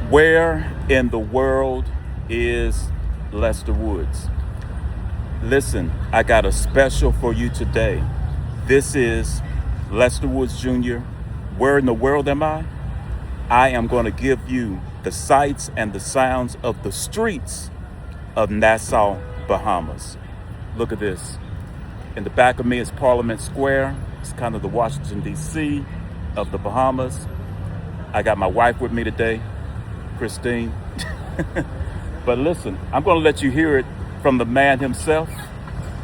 Where in the world is Lester Woods? Listen, I got a special for you today. This is Lester Woods Jr. Where in the world am I? I am going to give you the sights and the sounds of the streets of Nassau, Bahamas. Look at this. In the back of me is Parliament Square. It's kind of the Washington, D.C. of the Bahamas. I got my wife with me today, Christine. But listen, I'm going to let you hear it from the man himself.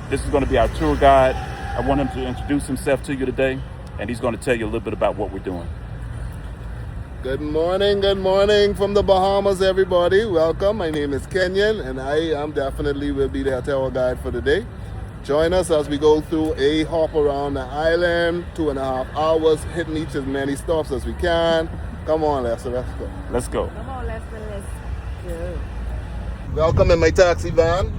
This is going to be our tour guide. I want him to introduce himself to you today, and he's going to tell you a little bit about what we're doing. Good morning from the Bahamas, everybody. Welcome. My name is Kenyon, and I am definitely will be the tour guide for today. Join us as we go through a hop around the island, 2.5 hours, hitting each as many stops as we can. Come on, Lester, let's go. Let's go. Come on, Lester, let's go. Welcome in my taxi van.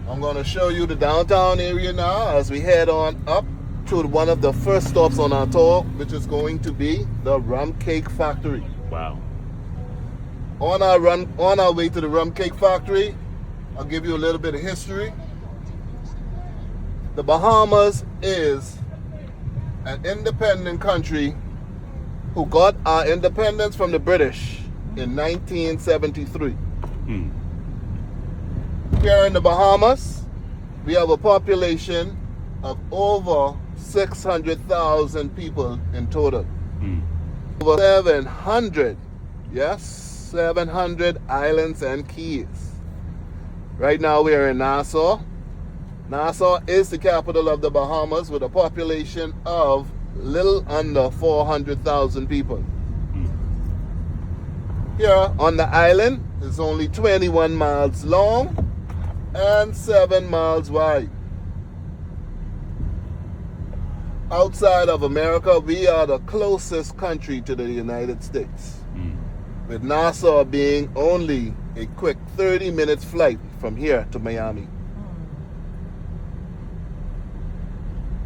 I'm going to show you the downtown area now as we head on up to one of the first stops on our tour, which is going to be the Rum Cake Factory. Wow. On our way to the Rum Cake Factory, I'll give you a little bit of history. The Bahamas is an independent country who got our independence from the British in 1973. Here in the Bahamas, we have a population of over 600,000 people in total. Over 700, yes, 700 islands and keys. Right now we are in Nassau. Nassau is the capital of the Bahamas with a population of little under 400,000 people. Here on the island is only 21 miles long and 7 miles wide. Outside of America, we are the closest country to the United States, with Nassau being only a quick 30 minutes flight from here to Miami.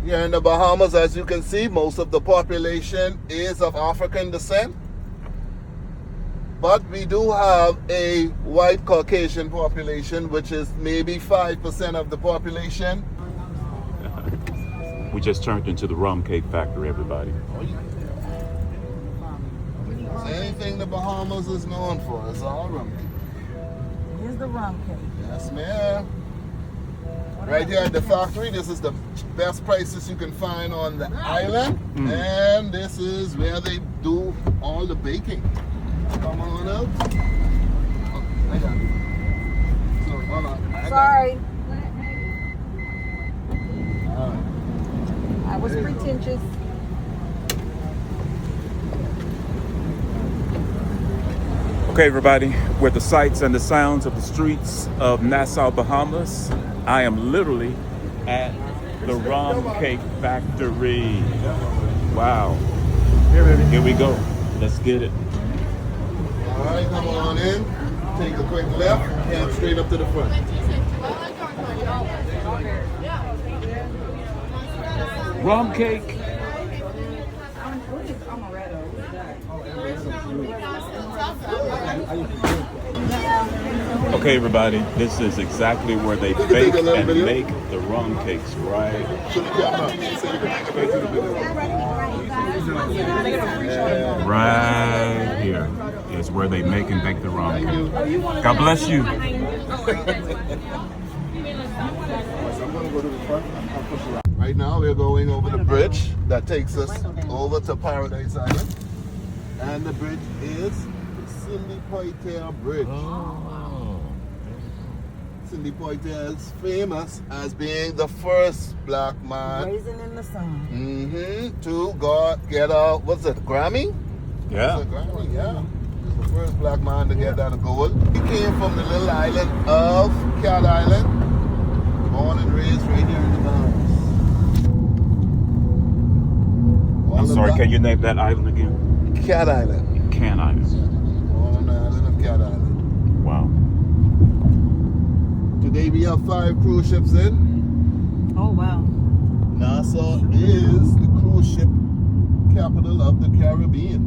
Here in the Bahamas, as you can see, most of the population is of African descent. But we do have a white Caucasian population, which is maybe 5% of the population. We just turned into the Rum Cake Factory, everybody. Anything the Bahamas is known for is all rum cake. Here's the rum cake. Yes, ma'am. Right here at the factory, this is the best prices you can find on the island. And this is where they do all the baking. Come on up. Oh, I got it. So, hold on. Sorry, All right. I was pretentious. Okay, everybody, with the sights and the sounds of the streets of Nassau, Bahamas, I am literally at the Rum Cake Factory. Wow. Here we go. Let's get it. All right, come on in. Take a quick left and straight up to the front. Rum cake. Okay, everybody, this is exactly where they bake and make the rum cakes, right? Right here is where they make and bake the rum cake. God bless you. Right now we're going over the bridge that takes us over to Paradise Island. And the bridge is the Cindy Poitier Bridge. Cindy Poitier is famous as being the first black man Raising in the sun. to get a, what's it, Grammy? Yeah. It's a Grammy, yeah. He's the first black man to get that gold. He came from the little island of Cat Island, born and raised right here in the Bahamas. I'm sorry, can you name that island again? Cat Island. Can Island. Born on the island of Cat Island. Wow. Today we have 5 cruise ships in. Oh, wow. Nassau is the cruise ship capital of the Caribbean.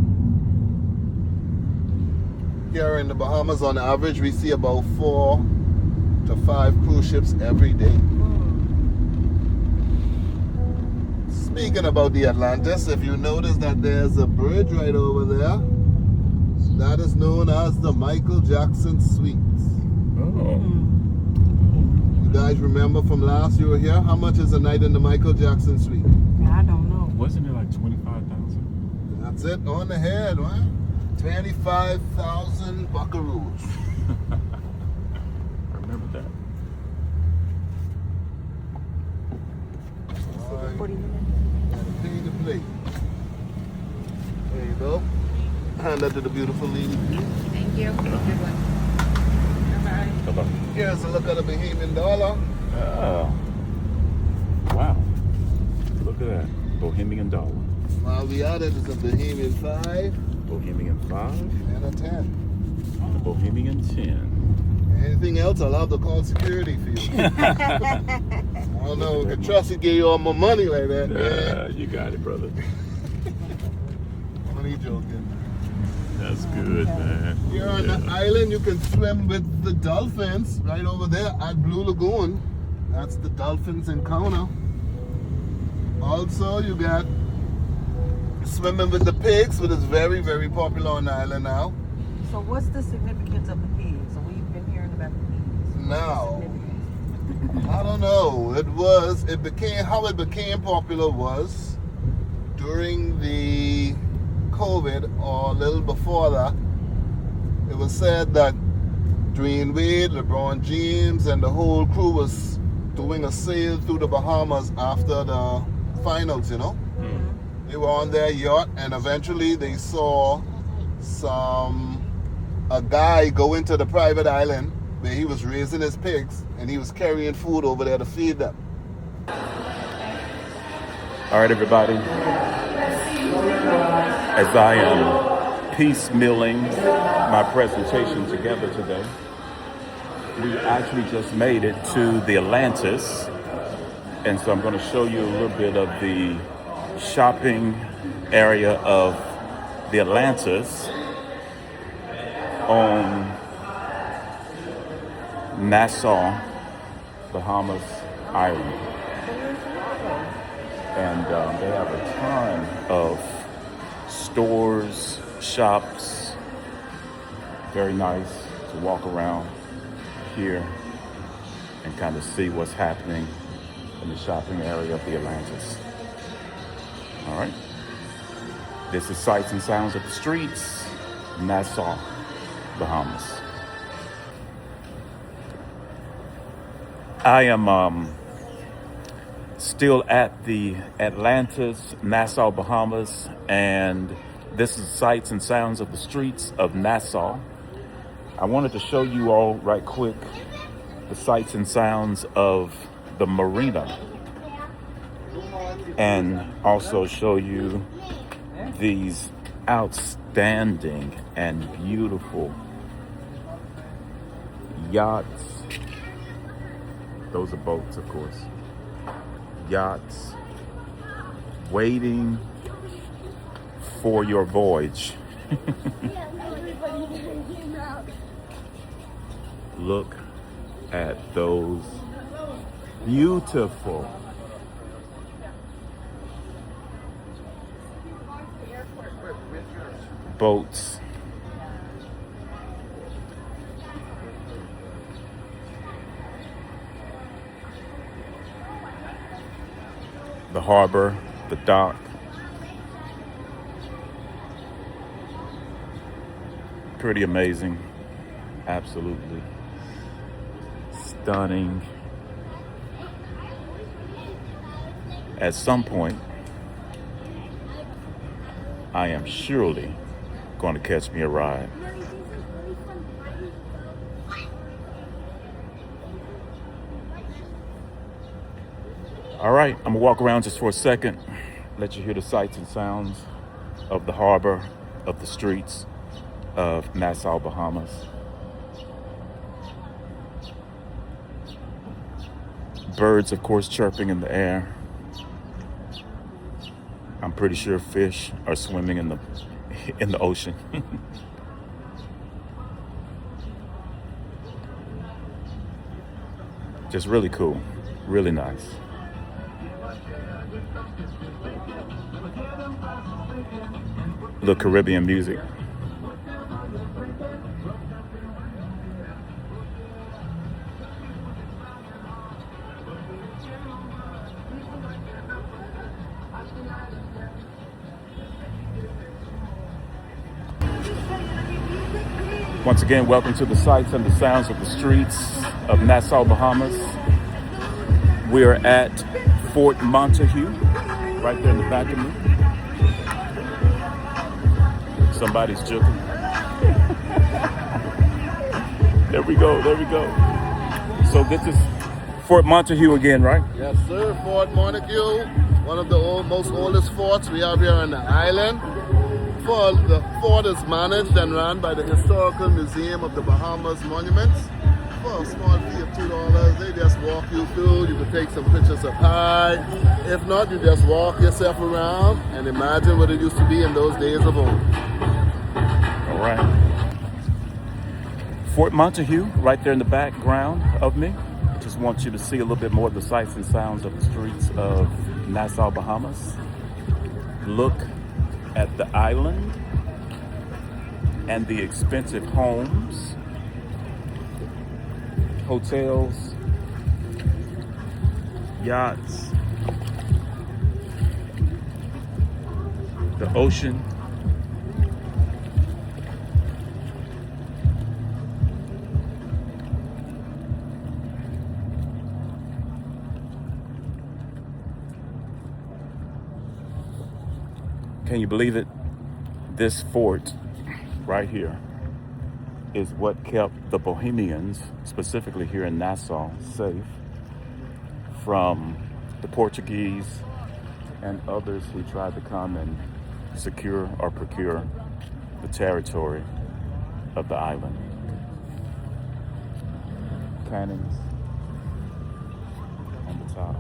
Here in the Bahamas, on average, we see about 4 to 5 cruise ships every day. Speaking about the Atlantis, if you notice that there's a bridge right over there, that is known as the Michael Jackson Suites. Oh. You guys remember from last you were here? How much is a night in the Michael Jackson Suite? I don't know. Wasn't it like 25,000? That's it, on the head, right? 25,000 buckaroos. I remember that. All right. 40 minutes. Pay the plate. There you go. Hand that to the beautiful lady. Thank you. Good one. Bye-bye. Bye-bye. Here's a look at the Bahamian dollar. Oh. Wow. Look at that. Bohemian dollar. While we at it, it's a Bahamian 5 Bohemian 5 and a 10. and a Bohemian 10. Anything else, I'll have to call security for you. I don't know, we can trust you give you all my money like that. Man. You got it, brother. Money joking. That's good, man. Here on the island, you can swim with the dolphins right over there at Blue Lagoon. That's the dolphins encounter. Also, you got swimming with the pigs, which is very, very popular on the island now. So what's the significance of the pigs? So we've been hearing about the pigs. Now, I don't know. How it became popular was during the COVID or a little before that. It was said that Dwayne Wade, LeBron James, and the whole crew was doing a sail through the Bahamas after the finals, you know. They were on their yacht, and eventually they saw a guy go into the private island where he was raising his pigs, and he was carrying food over there to feed them. All right, everybody. As I am piecemealing my presentation together today, we actually just made it to the Atlantis. And so I'm going to show you a little bit of the shopping area of the Atlantis on NASSAU, Bahamas Island. And they have a ton of stores, shops. Very nice to walk around here and kind of see what's happening in the shopping area of the Atlantis. All right. This is Sights and Sounds of the Streets, Nassau, Bahamas. I am still at the Atlantis, Nassau, Bahamas, and this is Sights and Sounds of the Streets of Nassau. I wanted to show you all right quick the sights and sounds of the marina, and also show you these outstanding and beautiful yachts. Those are boats, of course. Yachts waiting for your voyage. Look at those beautiful boats. The harbor, the dock. Pretty amazing. Absolutely stunning. At some point, I am surely going to catch me a ride. All right, I'm gonna walk around just for a second, let you hear the sights and sounds of the harbor, of the streets of Nassau, Bahamas. Birds, of course, chirping in the air. I'm pretty sure fish are swimming in the ocean. Just really cool, really nice. The Caribbean music. Once again, welcome to the sights and the sounds of the streets of Nassau, Bahamas. We're at Fort Montague, right there in the back of me. Somebody's joking. There we go, there we go. So this is Fort Montague again, right? Yes, sir. Fort Montague, one of the most oldest forts we have here on the island. The fort is managed and run by the Historical Museum of the Bahamas Monuments. For a small fee of $2, they just walk you through. You can take some pictures up high. If not, you just walk yourself around and imagine what it used to be in those days of old. All right. Fort Montague, right there in the background of me. Just want you to see a little bit more of the sights and sounds of the streets of Nassau, Bahamas. Look at the island and the expensive homes, hotels, yachts, the ocean. Can you believe it? This fort right here is what kept the Bohemians, specifically here in Nassau, safe from the Portuguese and others who tried to come and secure or procure the territory of the island. Cannons on the top.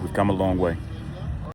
We've come a long way.